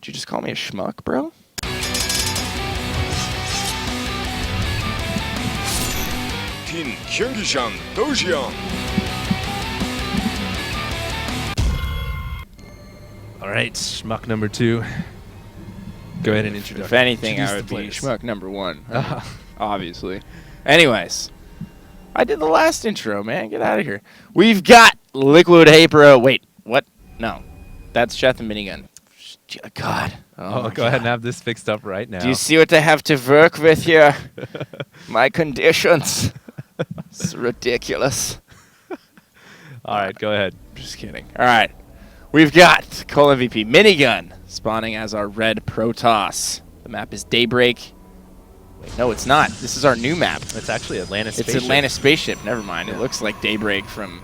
Did you just call me a schmuck, bro? Pin Kyunggishan Dojian. All right, schmuck number 2. Go ahead and introduce. If anything, I would be schmuck number 1. Obviously. Anyways, I did the last intro, man. Get out of here. We've got Liquid.Sheth. Wait, what? No, that's Sheth and Minigun. God. Oh, go ahead and have this fixed up right now. Do you see what I have to work with here? My conditions. It's ridiculous. All right, go ahead. Just kidding. All right. We've got coLMVP.Minigun spawning as our red Protoss. The map is Daybreak. Wait, no, it's not. This is our new map. It's actually Atlantis Spaceship. It's Atlantis Spaceship. Never mind. Yeah. It looks like Daybreak from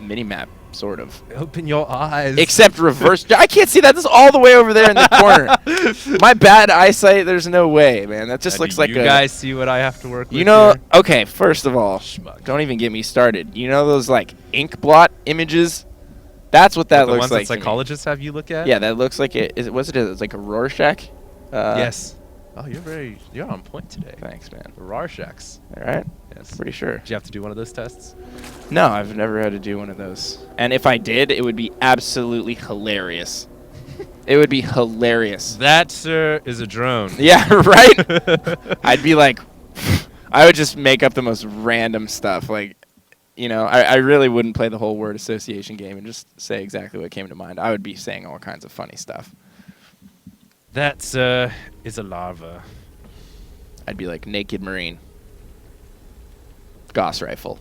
Minimap, sort of. Open your eyes. Except reverse. I can't see that. This is all the way over there in the corner. My bad eyesight. There's no way, man. That just looks like you guys see what I have to work with? You know, here? Okay, first of all, don't even get me started. You know those, like, ink blot images? That's what that looks like. The ones that psychologists have you look at? Yeah, that looks like it. Was it like a Rorschach? Yes. Oh, you're on point today. Thanks, man. Rorschachs. All right. Yes. Pretty sure. Did you have to do one of those tests? No, I've never had to do one of those. And if I did, it would be absolutely hilarious. It would be hilarious. That, sir, is a drone. Yeah, right? I'd be like, I would just make up the most random stuff. Like, you know, I really wouldn't play the whole word association game and just say exactly what came to mind. I would be saying all kinds of funny stuff. That, is a larva. I'd be like naked marine. Gauss rifle.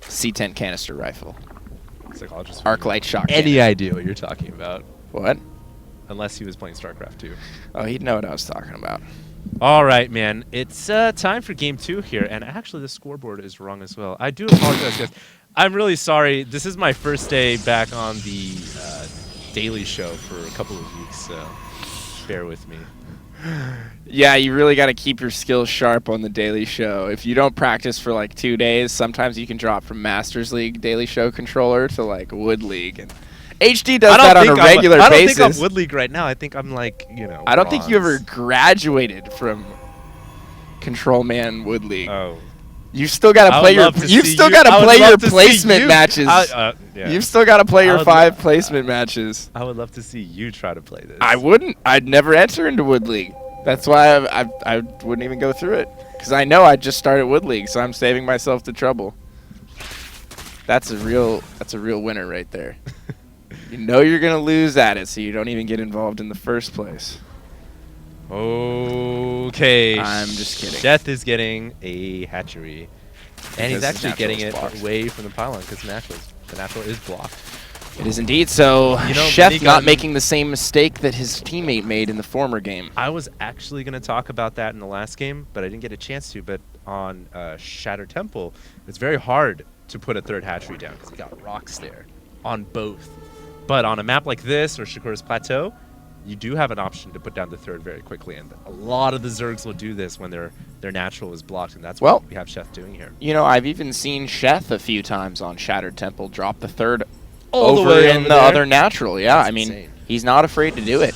C10 canister rifle. Psychologist. Arc light shock. Any idea what you're talking about? What? Unless he was playing StarCraft 2. Oh, he'd know what I was talking about. All right, man. It's time for Game 2 here, and actually the scoreboard is wrong as well. I do apologize, guys. I'm really sorry. This is my first day back on the Daily Show for a couple of weeks, so bear with me. Yeah, you really got to keep your skills sharp on the Daily Show. If you don't practice for like 2 days, sometimes you can drop from Masters League Daily Show controller to like Wood League. And HD does that on a regular basis. I don't think I'm Wood League right now. I think I'm like, you know, I don't think you ever graduated from Control Man Wood League. Oh. You've still got to play your placement matches. Yeah. You've still got to play your 5 placement matches. I would love to see you try to play this. I wouldn't. I'd never enter into Wood League. That's why I wouldn't even go through it. Because I know I just started Wood League, so I'm saving myself the trouble. That's a real winner right there. You know you're going to lose at it, so you don't even get involved in the first place. Okay. I'm just kidding. Sheth is getting a hatchery. And he's actually getting it away from the pylon because the natural is blocked. It is indeed. So you know, Sheth not making the same mistake that his teammate made in the former game. I was actually going to talk about that in the last game, but I didn't get a chance to. But on Shattered Temple, it's very hard to put a 3rd hatchery down because you got rocks there on both. But on a map like this or Shakura's Plateau, you do have an option to put down the 3rd very quickly, and a lot of the Zergs will do this when their natural is blocked, and that's what we have Sheth doing here. You know, I've even seen Sheth a few times on Shattered Temple drop the 3rd all over the way in the other natural. Yeah, that's I mean, insane. He's not afraid to do it.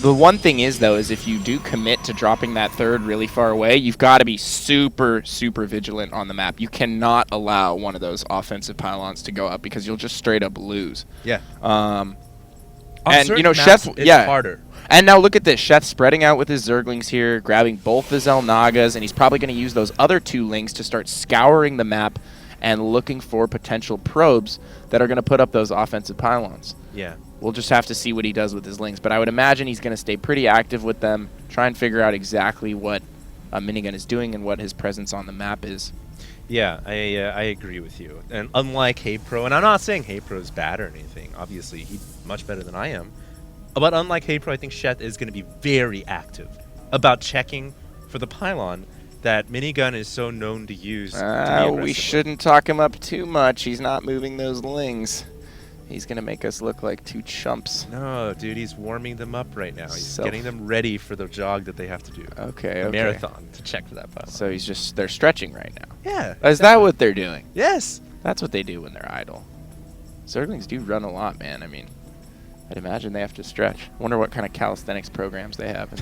The one thing is, though, is if you do commit to dropping that 3rd really far away, you've got to be super, super vigilant on the map. You cannot allow one of those offensive pylons to go up because you'll just straight up lose. Yeah. And, you know, Sheth, it's harder. And now look at this. Sheth spreading out with his Zerglings here, grabbing both the Xel'Nagas, and he's probably going to use those other 2 links to start scouring the map and looking for potential probes that are going to put up those offensive pylons. Yeah. We'll just have to see what he does with his links. But I would imagine he's going to stay pretty active with them, try and figure out exactly what Minigun is doing and what his presence on the map is. Yeah, I agree with you. And unlike HeyPro, and I'm not saying HeyPro is bad or anything. Obviously, he's much better than I am. But unlike HeyPro, I think Sheth is going to be very active about checking for the pylon that Minigun is so known to use. We shouldn't talk him up too much. He's not moving those lings. He's going to make us look like 2 chumps. No, dude, he's warming them up right now. He's getting them ready for the jog that they have to do. Okay, the marathon to check for that pylon. So they're stretching right now. Yeah. Is that what they're doing? Yes. That's what they do when they're idle. Zerglings do run a lot, man. I mean, I'd imagine they have to stretch. Wonder what kind of calisthenics programs they have in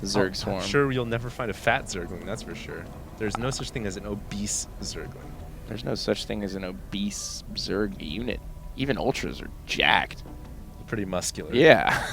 the Zerg Swarm. I'm sure you'll never find a fat Zergling, that's for sure. There's no such thing as an obese Zergling. There's no such thing as an obese Zerg unit. Even Ultras are jacked. Pretty muscular. Yeah.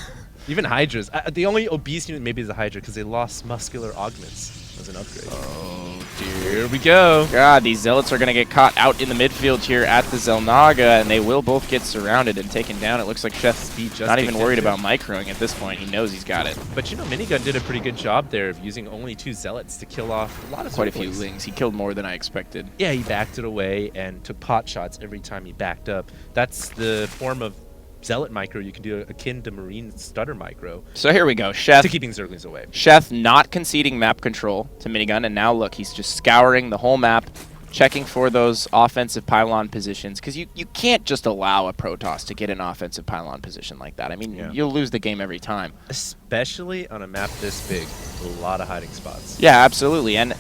Even Hydras. The only obese unit maybe is the Hydra because they lost muscular augments as an upgrade. Oh, Here we go. God, these Zealots are going to get caught out in the midfield here at the Xel'Naga, and they will both get surrounded and taken down. It looks like Sheth's not even worried about microing at this point. He knows he's got it. But you know, Minigun did a pretty good job there of using only 2 Zealots to kill off a lot of Quite a few Zerglings. Lings. He killed more than I expected. Yeah, he backed it away and took pot shots every time he backed up. That's the form of Zealot micro you can do, akin to Marine Stutter micro. So here we go. Sheth To keeping Zerglings away. Sheth not conceding map control to Minigun, and now look, he's just scouring the whole map, checking for those offensive pylon positions, because you can't just allow a Protoss to get an offensive pylon position like that. I mean, you'll lose the game every time. Especially on a map this big. A lot of hiding spots. Yeah, absolutely. And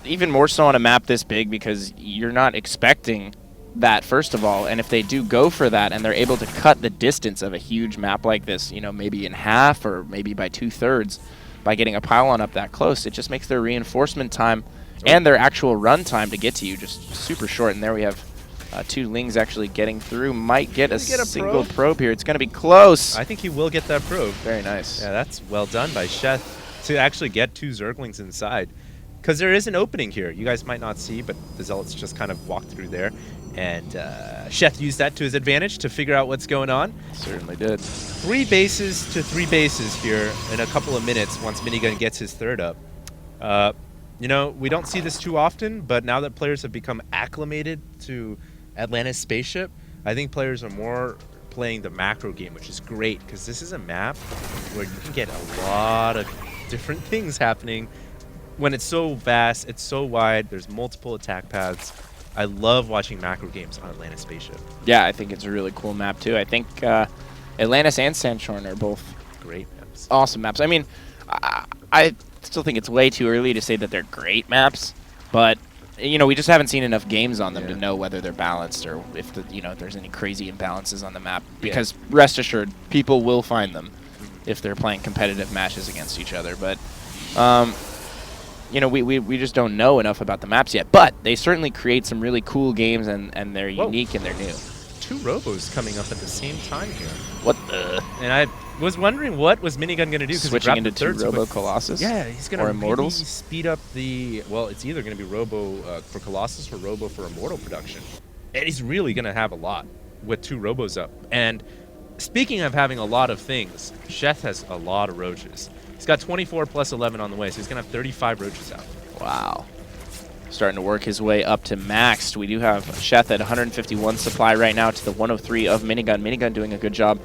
even more so on a map this big, because you're not expecting that, first of all, and if they do go for that and they're able to cut the distance of a huge map like this, you know, maybe in half or maybe by 2/3 by getting a pylon up that close, it just makes their reinforcement time and their actual run time to get to you just super short. And there we have 2 Lings actually getting through. Might get a single probe here. It's going to be close. I think he will get that probe. Very nice. Yeah, that's well done by Sheth to actually get 2 Zerglings inside. Because there is an opening here. You guys might not see, but the Zealots just kind of walked through there. And Sheth used that to his advantage to figure out what's going on. Certainly did. 3 bases to 3 bases here in a couple of minutes once Minigun gets his third up. You know, we don't see this too often, but now that players have become acclimated to Atlantis Spaceship, I think players are more playing the macro game, which is great because this is a map where you can get a lot of different things happening. When it's so vast, it's so wide, there's multiple attack paths. I love watching macro games on Atlantis Spaceship. Yeah, I think it's a really cool map too. I think Atlantis and Sandstorm are both Great maps. awesome maps. I mean, I still think it's way too early to say that they're great maps, but you know, we just haven't seen enough games on them to know whether they're balanced or if there's any crazy imbalances on the map. Because rest assured, people will find them if they're playing competitive matches against each other. But you know, we just don't know enough about the maps yet. But they certainly create some really cool games, and they're unique and they're new. 2 Robos coming up at the same time here. What the? And I was wondering what was Minigun going to do. Switching into 2 Robo Colossus? Yeah, he's going to really Immortals? speed up the... Well, it's either going to be Robo for Colossus or Robo for Immortal production. And he's really going to have a lot with 2 Robos up. And speaking of having a lot of things, Sheth has a lot of roaches. He's got 24 plus 11 on the way, so he's going to have 35 roaches out. Wow. Starting to work his way up to maxed. We do have Sheth at 151 supply right now to the 103 of Minigun. Minigun doing a good job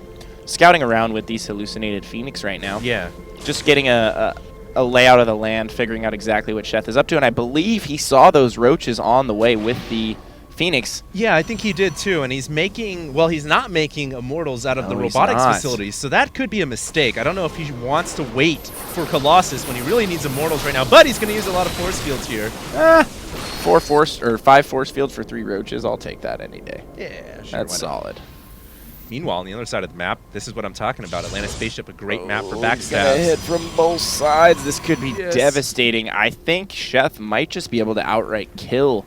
scouting around with these hallucinated Phoenix right now. Yeah. Just getting a layout of the land, figuring out exactly what Sheth is up to. And I believe he saw those roaches on the way with the Phoenix. Yeah, I think he did too. And he's making, well, he's not making Immortals out of the robotics facilities. So that could be a mistake. I don't know if he wants to wait for Colossus when he really needs Immortals right now. But he's going to use a lot of force fields here. 5 force fields for 3 roaches. I'll take that any day. Yeah, sure. That's solid. Meanwhile, on the other side of the map, this is what I'm talking about. Atlantis Spaceship, a great map for Gonna backstabs. hit from both sides. This could be devastating. I think Sheth might just be able to outright kill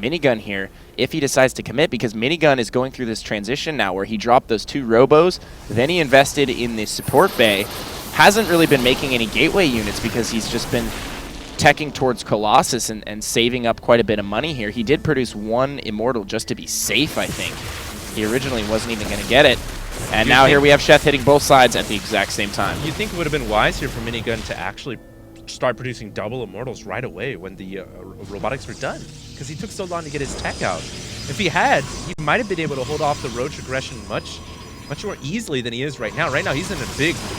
Minigun here if he decides to commit, because Minigun is going through this transition now where he dropped those 2 Robos, then he invested in the support bay. Hasn't really been making any gateway units because he's just been teching towards Colossus and saving up quite a bit of money here. He did produce 1 Immortal just to be safe, I think. He originally wasn't even going to get it. And now here we have Sheth hitting both sides at the exact same time. You think it would have been wise here for Minigun to actually start producing double Immortals right away when the robotics were done? Because he took so long to get his tech out. If he had, he might have been able to hold off the Roach aggression much more easily than he is right now. Right now, he's in a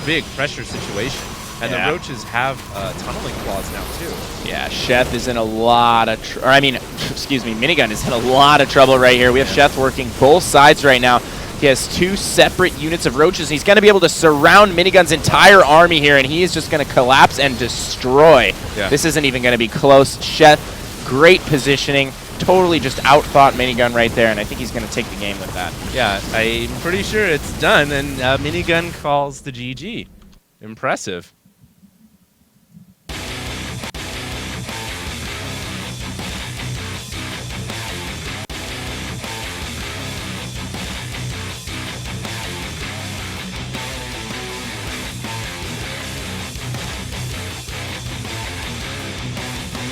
big pressure situation. And the Roaches have tunneling claws now, too. Yeah, Sheth is in a lot of Minigun is in a lot of trouble right here. We have Sheth working both sides right now. He has 2 separate units of Roaches. He's going to be able to surround Minigun's entire army here, and he is just going to collapse and destroy. Yeah. This isn't even going to be close. Sheth, great positioning. totally just outthought Minigun right there, and I think he's going to take the game with that. Yeah, I'm pretty sure it's done, and Minigun calls the GG. Impressive.